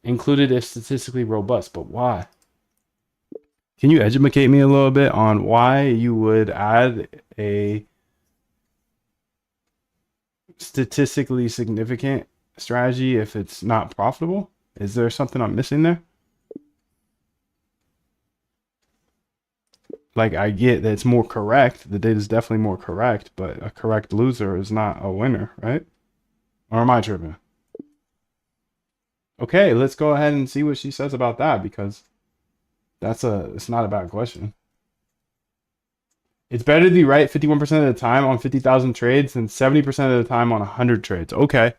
included if statistically robust, but why? Can you educate me a little bit on why you would add a statistically significant strategy if it's not profitable? Is there something I'm missing there? Like, I get that it's more correct. The data is definitely more correct, but a correct loser is not a winner, right? Or am I tripping? Okay, let's go ahead and see what she says about that, because it's not a bad question. It's better to be right 51% of the time on 50,000 trades than 70% of the time on 100 trades. Okay,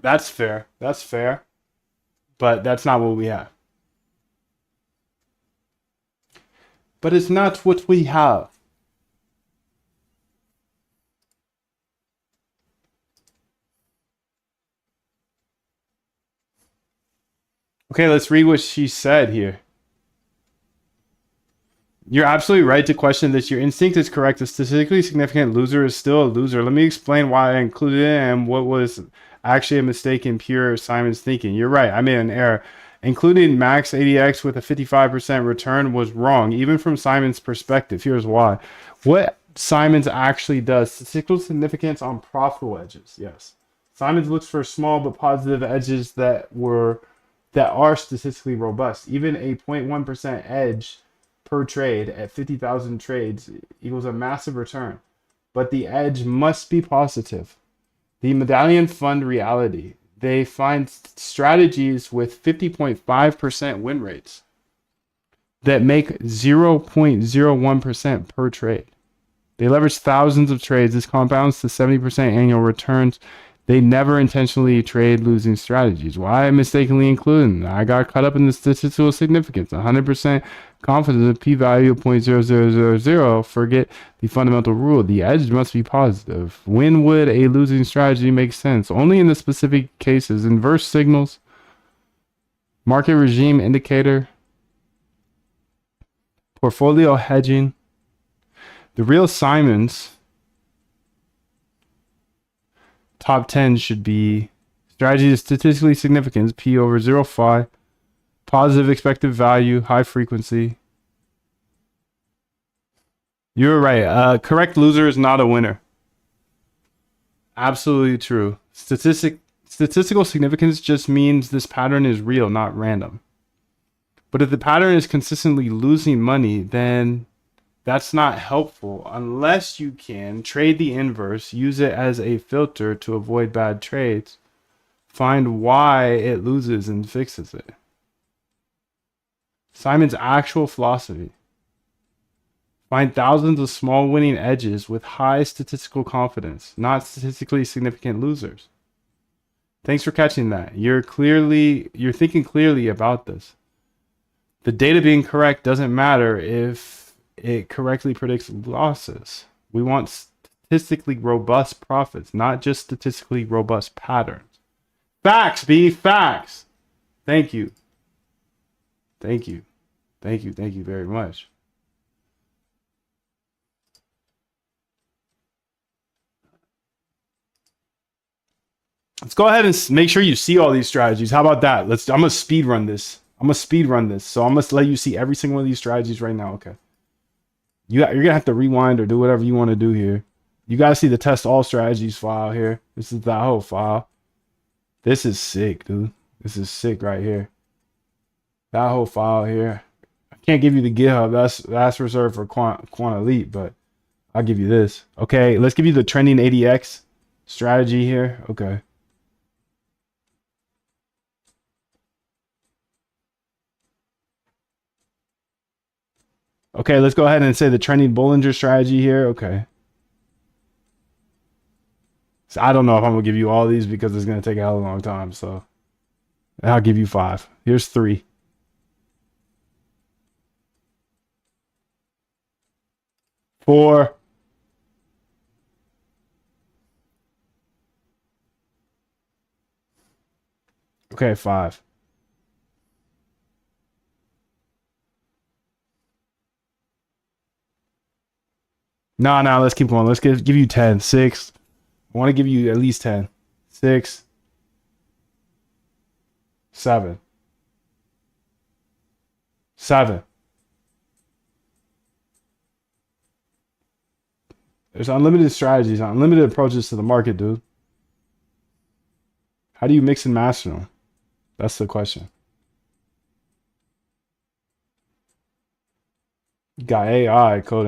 that's fair. That's fair. But that's not what we have. But it's not what we have. Okay, let's read what she said here. You're absolutely right to question this. Your instinct is correct. A statistically significant loser is still a loser. Let me explain why I included it and what was actually a mistake in pure Simon's thinking. You're right. I made an error. Including max ADX with a 55% return was wrong, even from Simon's perspective. Here's why. What Simon's actually does, statistical significance on profitable edges. Yes. Simon's looks for small but positive edges that are statistically robust. Even a 0.1% edge per trade at 50,000 trades equals a massive return. But the edge must be positive. The medallion fund reality. They find strategies with 50.5% win rates that make 0.01% per trade. They leverage thousands of trades. This compounds to 70% annual returns. They never intentionally trade losing strategies. Why I mistakenly included them? I got caught up in the statistical significance. 100% confidence, a p-value of 0.0000. Forget the fundamental rule. The edge must be positive. When would a losing strategy make sense? Only in the specific cases. Inverse signals, market regime indicator, portfolio hedging. The real Simons top 10 should be strategy is statistically significant, P over 0.5, positive expected value, high frequency. You're right. Correct loser is not a winner. Absolutely true. Statistical significance just means this pattern is real, not random. But if the pattern is consistently losing money, then that's not helpful unless you can trade the inverse, use it as a filter to avoid bad trades, find why it loses and fixes it. Simon's actual philosophy. Find thousands of small winning edges with high statistical confidence, not statistically significant losers. Thanks for catching that. You're thinking clearly about this. The data being correct doesn't matter if it correctly predicts losses. We want statistically robust profits, not just statistically robust patterns. Facts, B, facts. Thank you. Thank you. Thank you. Thank you very much. Let's go ahead and make sure you see all these strategies. How about that? I'm gonna speed run this. So I'm gonna let you see every single one of these strategies right now. Okay. You're gonna have to rewind or do whatever you want to do here. You gotta see the test all strategies file here. This is that whole file. This is sick, dude. This is sick right here. That whole file here. I can't give you the GitHub. That's reserved for Quant Elite, but I'll give you this. Okay, let's give you the trending ADX strategy here. Okay. Okay, let's go ahead and say the trending Bollinger strategy here. Okay. So I don't know if I'm gonna give you all these because it's gonna take a hell of a long time. So I'll give you 5. Here's 3. 4. Okay, 5. No, let's keep going. Let's give you 10. 6. I want to give you at least 10. 6. 7. 7. There's unlimited strategies, unlimited approaches to the market, dude. How do you mix and master them? That's the question. Got AI coding.